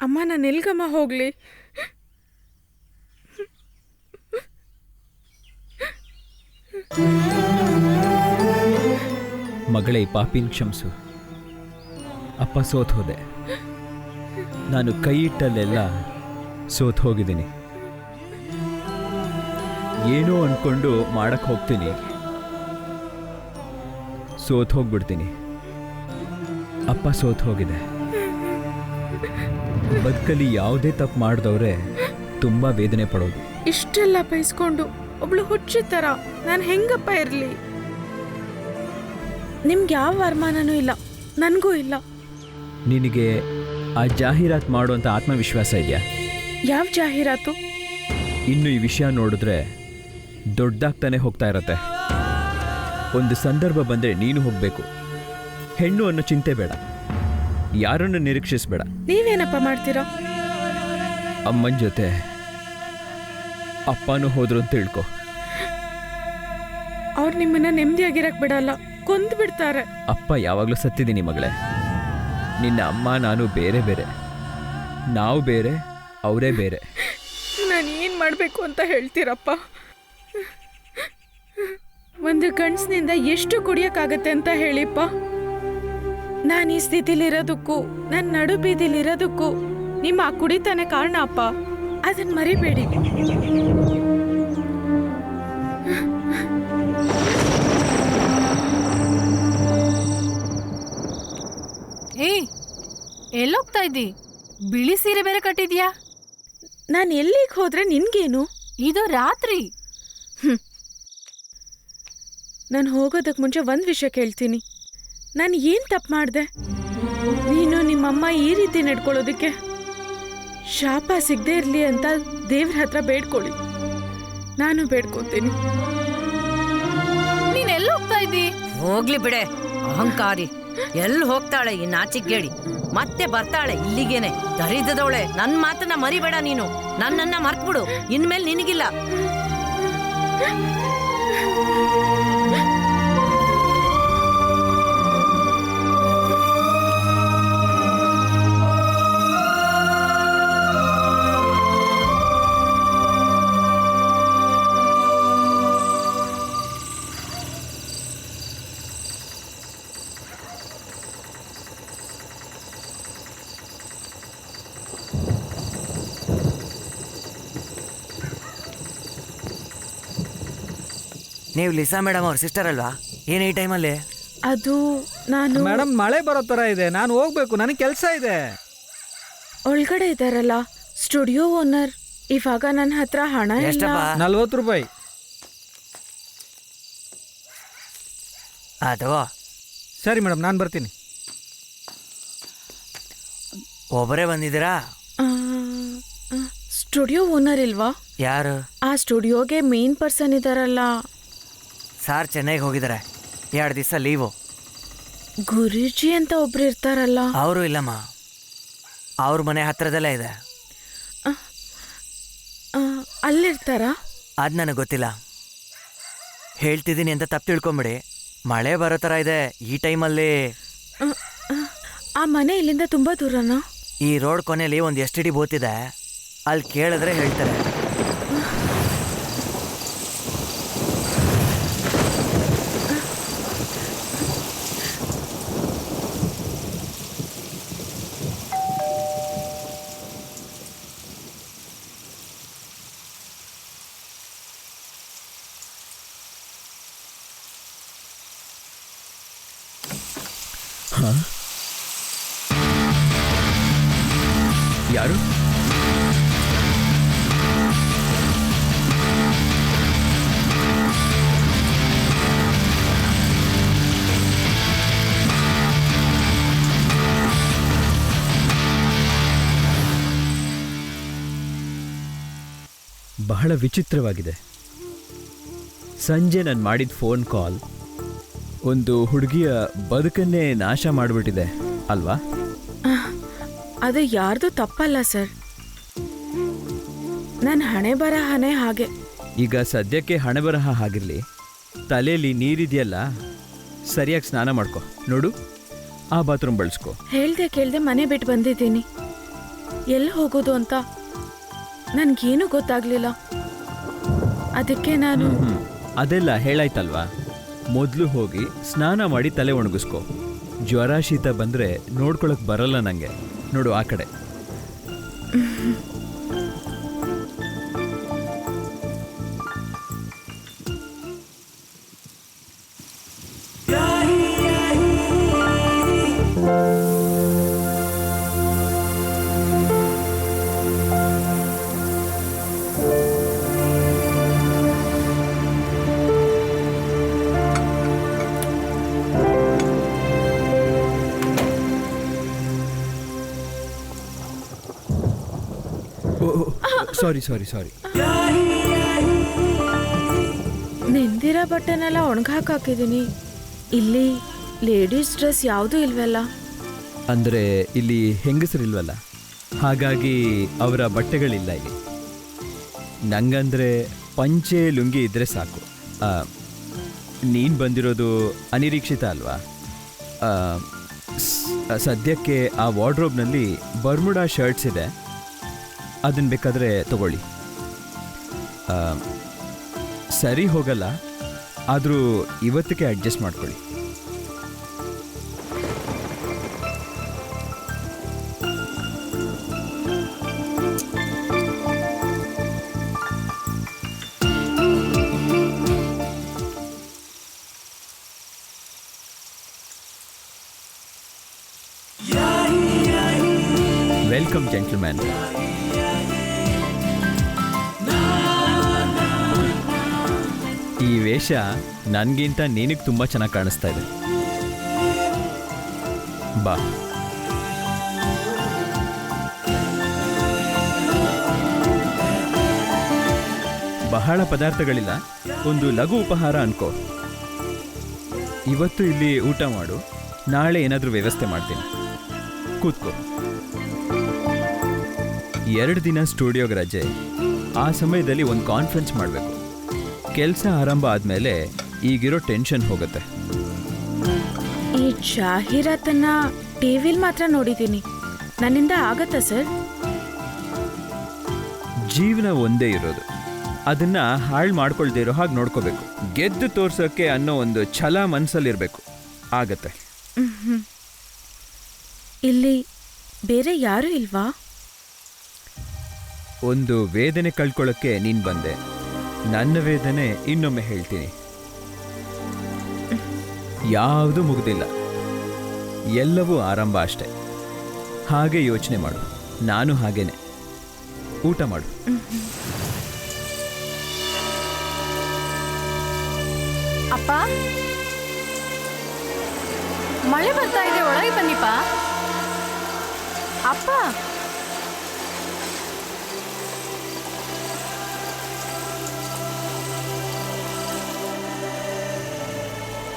ಅಮ್ಮ ನಾನು ಎಲ್ಗಮ್ಮ ಹೋಗ್ಲಿ? ಮಗಳೇ, ಈ ಪಾಪಿನ ಕ್ಷಮಿಸು. ಅಪ್ಪ ಸೋತ್ ಹೋದೆ. ನಾನು ಕೈ ಇಟ್ಟಲ್ಲೆಲ್ಲ ಸೋತ್ ಹೋಗಿದ್ದೀನಿ. ಏನೋ ಅಂದ್ಕೊಂಡು ಮಾಡಕ್ಕೆ ಹೋಗ್ತೀನಿ, ಸೋತ್ ಹೋಗ್ಬಿಡ್ತೀನಿ. ಅಪ್ಪ ಸೋತ್ ಹೋಗಿದೆ. ಬದುಕಲ್ಲಿ ಯಾವುದೇ ತಪ್ಪು ಮಾಡಿದವ್ರೆ ತುಂಬ ವೇದನೆ ಪಡೋದು. ಇಷ್ಟೆಲ್ಲ ಬಯಸ್ಕೊಂಡು ಒಬ್ಳು ಹುಚ್ಚಿ ಥರ ನಾನು ಹೆಂಗಪ್ಪ ಇರಲಿ? ನಿಮ್ಗೆ ಯಾವ ವರಮಾನನೂ ಇಲ್ಲ, ನನಗೂ ಇಲ್ಲ. ನಿನಗೆ ಆ ಜಾಹೀರಾತು ಮಾಡುವಂಥ ಆತ್ಮವಿಶ್ವಾಸ ಇದೆಯಾ? ಯಾವ ಜಾಹೀರಾತು? ಇನ್ನು ಈ ವಿಷಯ ನೋಡಿದ್ರೆ ದೊಡ್ಡದಾಗ್ತಾನೆ ಹೋಗ್ತಾ ಇರತ್ತೆ. ಒಂದು ಸಂದರ್ಭ ಬಂದರೆ ನೀನು ಹೋಗಬೇಕು. ಹೆಣ್ಣು ಅನ್ನೋ ಚಿಂತೆ ಬೇಡ, ಯಾರನ್ನು ನಿರೀಕ್ಷಿಸಬೇಡ. ನೀವೇನಪ್ಪ ಮಾಡ್ತೀರಾ? ಅಮ್ಮನ ಜೊತೆ ಅಪ್ಪನೂ ಹೋದ್ರು ಅಂತ ತಿಳ್ಕೊ. ಅವ್ರು ನಿಮ್ಮನ್ನ ನೆಮ್ಮದಿಯಾಗಿರಕ್ ಬಿಡಲ್ಲ, ಕೊಂದು ಬಿಡ್ತಾರೆ. ಅಪ್ಪ ಯಾವಾಗಲೂ ಸತ್ತಿದ್ದೀನಿ ಮಗಳೇ. ನಿನ್ನ ಅಮ್ಮ ನಾನು ಬೇರೆ ಬೇರೆ, ನಾವು ಬೇರೆ, ಅವರೇ ಬೇರೆ. ನಾನು ಏನು ಮಾಡಬೇಕು ಅಂತ ಹೇಳ್ತೀರಪ್ಪ? ಒಂದು ಗಂಡಸಿನಿಂದ ಎಷ್ಟು ಕುಡಿಯೋಕ್ಕಾಗತ್ತೆ ಅಂತ ಹೇಳಿಪ್ಪ. ನಾನು ಈ ಸ್ಥಿತಿಲಿರೋದಕ್ಕೂ ನನ್ನ ನಡು ಬೀದಿಲಿರೋದಕ್ಕೂ ನಿಮ್ಮ ಆ ಕುಡಿತಾನೆ ಕಾರಣ ಅಪ್ಪ, ಅದನ್ನ ಮರಿಬೇಡಿ. ಎಲ್ಲೋಗ್ತಾ ಇದ್ದಿ? ಬಿಳಿ ಸೀರೆ ಬೇರೆ ಕಟ್ಟಿದ್ಯಾ? ನಾನು ಎಲ್ಲಿಗೆ ಹೋದ್ರೆ ನಿನ್ಗೇನು? ಇದು ರಾತ್ರಿ. ನಾನು ಹೋಗೋದಕ್ಕೆ ಮುಂಚೆ ಒಂದು ವಿಷಯ ಕೇಳ್ತೀನಿ. ನಾನು ಏನು ತಪ್ಪು ಮಾಡಿದೆ? ನೀನು ನಿಮ್ಮಮ್ಮ ಈ ರೀತಿ ನಡ್ಕೊಳ್ಳೋದಕ್ಕೆ ಶಾಪ ಸಿಗದೆ ಇರಲಿ ಅಂತ ದೇವ್ರ ಹತ್ರ ಬೇಡ್ಕೊಳ್ಳಿ. ನಾನು ಬೇಡ್ಕೊತೀನಿ. ನೀನ್ ಎಲ್ಲಿ ಹೋಗ್ತಾ ಇದ್ದಿ? ಹೋಗ್ಲಿ ಬಿಡೆ, ಅಹಂಕಾರಿ. ಎಲ್ಲಿ ಹೋಗ್ತಾಳೆ ಈ ನಾಚಿಗೇಡಿ? ಮತ್ತೆ ಬರ್ತಾಳೆ ಇಲ್ಲಿಗೇನೆ. ದರಿದ್ರದವಳೆ, ನನ್ನ ಮಾತನ್ನ ಮರಿಬೇಡ ನೀನು. ನನ್ನನ್ನ ಮರ್ತ್ಬಿಡು, ಇನ್ಮೇಲೆ ನಿನಗಿಲ್ಲ. ನೀವು ಲಿಸಾ ಮೇಡಮ್ ಅವ್ರ ಸಿಸ್ಟರ್ ಅಲ್ವಾ? ಏನು ಈ ಟೈಮಲ್ಲಿ? ಅದು ನಾನು ಮೇಡಮ್, ಮಳೆ ಬರೋ ಥರ ಇದೆ, ನಾನು ಹೋಗ್ಬೇಕು, ನನಗೆ ಕೆಲಸ ಇದೆ. ಒಳಗಡೆ ಇದ್ದಾರಲ್ಲ ಸ್ಟುಡಿಯೋ ಓನರ್, ಇವಾಗ ನನ್ನ ಹತ್ರ ಹಣ ಇಲ್ಲ. ಎಷ್ಟಪ್ಪ? 40 ರೂಪಾಯಿ. ಅದು ಸರಿ ಮೇಡಮ್, ನಾನು ಬರ್ತೀನಿ. ಒಬ್ಬರೇ ಬಂದಿದ್ದೀರಾ? ಸ್ಟುಡಿಯೋ ಓನರ್ ಇಲ್ವಾ? ಯಾರು? ಆ ಸ್ಟುಡಿಯೋಗೆ ಮೇನ್ ಪರ್ಸನ್ ಇದಾರಲ್ಲ. ಸಾರ್ ಚೆನ್ನೈಗೆ ಹೋಗಿದ್ದಾರೆ, 2 ದಿವಸ ಲೀವು. ಗುರೂಜಿ ಅಂತ ಒಬ್ರು ಇರ್ತಾರಲ್ಲ. ಅವರು ಇಲ್ಲಮ್ಮ, ಅವ್ರ ಮನೆ ಹತ್ರದಲ್ಲೇ ಇದೆ. ಅಲ್ಲಿರ್ತಾರಾ? ಅದು ನನಗೆ ಗೊತ್ತಿಲ್ಲ. ಹೇಳ್ತಿದ್ದೀನಿ ಅಂತ ತಪ್ಪು ತಿಳ್ಕೊಂಬಿಡಿ. ಮಳೆ ಬರೋ ಥರ ಇದೆ ಈ ಟೈಮಲ್ಲಿ. ಆ ಮನೆ ಇಲ್ಲಿಂದ ತುಂಬಾ ದೂರನಾ? ಈ ರೋಡ್ ಕೊನೆಯಲ್ಲಿ ಒಂದು STD ಬೂತ್ ಇದೆ, ಅಲ್ಲಿ ಕೇಳಿದ್ರೆ ಹೇಳ್ತಾರೆ. ಯಾರು? ಬಹಳ ವಿಚಿತ್ರವಾಗಿದೆ. ಸಂಜೆ ನಾನು ಮಾಡಿದ ಫೋನ್ ಕಾಲ್ ಒಂದು ಹುಡುಗಿಯ ಬದುಕನ್ನೇ ನಾಶ ಮಾಡಿಬಿಟ್ಟಿದೆ ಅಲ್ವಾ? ಅದು ಯಾರ್ದು ತಪ್ಪಲ್ಲ ಸರ್, ನನ್ನ ಹಣೆ ಬರಹನೇ ಹಾಗೆ. ಈಗ ಸದ್ಯಕ್ಕೆ ಹಣೆ ಬರಹ ಹಾಗಿರಲಿ, ತಲೆಯಲ್ಲಿ ನೀರಿದೆಯಲ್ಲ, ಸರಿಯಾಗಿ ಸ್ನಾನ ಮಾಡ್ಕೊ. ನೋಡು, ಆ ಬಾತ್ರೂಮ್ ಬಳಸ್ಕೊ. ಹೇಳ್ದೆ ಕೇಳ್ದೆ ಮನೆ ಬಿಟ್ಟು ಬಂದಿದ್ದೀನಿ. ಎಲ್ಲಿ ಹೋಗೋದು ಅಂತ ನನ್ಗೇನು ಗೊತ್ತಾಗ್ಲಿಲ್ಲ. ಅದಕ್ಕೆ ನಾನು ಅದೆಲ್ಲ ಹೇಳಾಯ್ತಲ್ವಾ. ಮೊದಲು ಹೋಗಿ ಸ್ನಾನ ಮಾಡಿ ತಲೆ ಒಣಗಿಸ್ಕೊ. ಜ್ವರ ಶೀತ ಬಂದರೆ ನೋಡ್ಕೊಳಕ್ ಬರಲ್ಲ ನನಗೆ. ನೋಡು ಆ ಕಡೆ. ಸಾರಿ. ನೆಂದಿರೋ ಬಟ್ಟೆನೆಲ್ಲ ಒಣಗಾಕಿದ್ದೀನಿ. ಇಲ್ಲಿ ಲೇಡೀಸ್ ಡ್ರೆಸ್ ಯಾವುದೂ ಇಲ್ವಲ್ಲ. ಅಂದರೆ ಇಲ್ಲಿ ಹೆಂಗಸರಿಲ್ವಲ್ಲ, ಹಾಗಾಗಿ ಅವರ ಬಟ್ಟೆಗಳಿಲ್ಲ ಇಲ್ಲಿ. ನಂಗಂದರೆ ಪಂಚೆ ಲುಂಗಿ ಇದ್ದರೆ ಸಾಕು. ನೀನು ಬಂದಿರೋದು ಅನಿರೀಕ್ಷಿತ ಅಲ್ವಾ? ಸದ್ಯಕ್ಕೆ ಆ ವಾರ್ಡ್ರೋಬ್ನಲ್ಲಿ ಬರ್ಮುಡಾ ಶರ್ಟ್ಸ್ ಇದೆ, ಅದನ್ನು ಬೇಕಾದರೆ ತಗೊಳ್ಳಿ. ಸರಿ ಹೋಗಲ್ಲ, ಆದರೂ ಇವತ್ತಿಗೆ ಅಡ್ಜಸ್ಟ್ ಮಾಡ್ಕೊಳ್ಳಿ. Welcome gentleman. ಈ ವೇಷ ನನಗಿಂತ ನಿನಗೆ ತುಂಬ ಚೆನ್ನಾಗಿ ಕಾಣಿಸ್ತಾ ಇದೆ. ಬಾ. ಬಹಳ ಪದಾರ್ಥಗಳಿಲ್ಲ, ಒಂದು ಲಘು ಉಪಹಾರ ಅನ್ಕೋ. ಇವತ್ತು ಇಲ್ಲಿ ಊಟ ಮಾಡು, ನಾಳೆ ಏನಾದರೂ ವ್ಯವಸ್ಥೆ ಮಾಡ್ತೀನಿ. ಕೂತ್ಕೋ. 2 ದಿನ ಸ್ಟುಡಿಯೋಗೆ ರಜೆ. ಆ ಸಮಯದಲ್ಲಿ ಒಂದು ಕಾನ್ಫರೆನ್ಸ್ ಮಾಡಬೇಕು. ಕೆಲಸ ಆರಂಭ ಆದಮೇಲೆ ಈಗಿರೋ ಟೆನ್ಷನ್ ಹೋಗುತ್ತೆ. ಈ ಜಾಹೀರಾತನ್ನ ಟಿವಿಲಿ ಮಾತ್ರ ನೋಡಿದ್ದೀನಿ. ನನ್ನಿಂದ ಆಗತ್ತಾ ಸರ್? ಜೀವನ ಒಂದೇ ಇರೋದು, ಅದನ್ನ ಹಾಳು ಮಾಡ್ಕೊಳ್ದೇ ಇರೋ ಹಾಗೆ ನೋಡ್ಕೋಬೇಕು. ಗೆದ್ದು ತೋರ್ಸೋಕ್ಕೆ ಅನ್ನೋ ಒಂದು ಛಲ ಮನಸ್ಸಲ್ಲಿರಬೇಕು, ಆಗತ್ತೆ. ಇಲ್ಲಿ ಬೇರೆ ಯಾರೂ ಇಲ್ವಾ? ಒಂದು ವೇದನೆ ಕಳ್ಕೊಳ್ಳೋಕ್ಕೆ ನೀನು ಬಂದೆ. ನನ್ನ ವೇದನೆ ಇನ್ನೊಮ್ಮೆ ಹೇಳ್ತೀನಿ, ಯಾವುದೂ ಮುಗ್ದಿಲ್ಲ, ಎಲ್ಲವೂ ಆರಂಭ ಅಷ್ಟೆ. ಹಾಗೆ ಯೋಚನೆ ಮಾಡು, ನಾನು ಹಾಗೇನೆ. ಊಟ ಮಾಡು. ಅಪ್ಪ, ಮಳೆ ಬರ್ತಾ ಇದೆ, ಒಳಗೆ ಬನ್ನಿಪ್ಪ. ಅಪ್ಪ